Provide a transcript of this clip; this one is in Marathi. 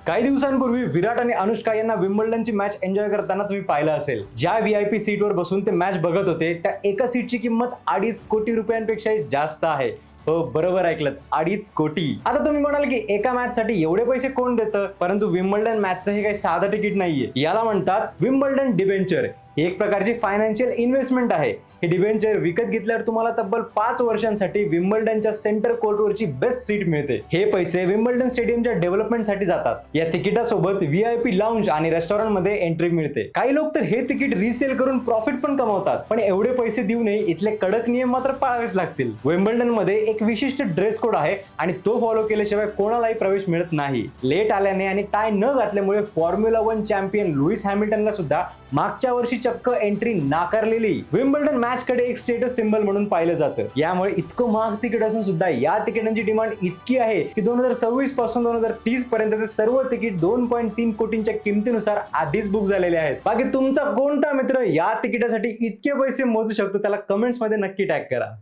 काही दिवसांपूर्वी विराट आणि अनुष्का यांना विम्बल्डनची मॅच एन्जॉय करताना तुम्ही पाहिलं असेल. ज्या VIP सीटवर बसून ते मॅच बघत होते त्या एका सीटची किंमत 2.5 कोटी रुपयांपेक्षा जास्त आहे. हो, बरोबर ऐकलं, 2.5 कोटी. आता तुम्ही म्हणाल की एका मॅच साठी एवढे पैसे कोण देतं, परंतु विम्बल्डन मॅचचं हे काही साधं तिकीट नाहीये. याला म्हणतात विम्बल्डन डिबेंचर. एक प्रकारची फायनान्शियल इन्व्हेस्टमेंट आहे. हे डिबेंचर विकत घेतल्यावर तुम्हाला तब्बल 5 वर्षांसाठी विम्बल्डनच्या सेंटर कोर्टवरची बेस्ट सीट मिळते. हे पैसे विम्बल्डन स्टेडियमच्या डेव्हलपमेंटसाठी जातात. या तिकिटासोबत VIP लाउंज आणि रेस्टॉरंटमध्ये एंट्री मिळते. काही लोक तर हे तिकीट रिसेल करून प्रॉफिट पण कमवतात, पण एवढे पैसे देऊ नये इथले कडक नियम मात्र पाळावेच लागतील. विम्बल्डन मध्ये एक विशिष्ट ड्रेस कोड आहे आणि तो फॉलो केल्याशिवाय कोणालाही प्रवेश मिळत नाही. लेट आल्याने आणि टाय न घातल्यामुळे फॉर्म्युला 1 चॅम्पियन लुईस हॅमिल्टनला सुद्धा मागच्या वर्षी चक्क एंट्री नाकारलेली. विम्बल्डन मॅच कडे एक स्टेटस सिंबल म्हणून पाहिलं जातं. यामुळे इतकं महाग तिकीट असून सुद्धा या तिकिटांची डिमांड इतकी आहे की 2026 पासून 2030 पर्यंतचे सर्व तिकीट 2.3 कोटींच्या किमतीनुसार आधीच बुक झालेले आहेत. बाकी तुमचा कोणता मित्र या तिकिटासाठी इतके पैसे मोजू शकतो त्याला कमेंट्स मध्ये नक्की टॅग करा.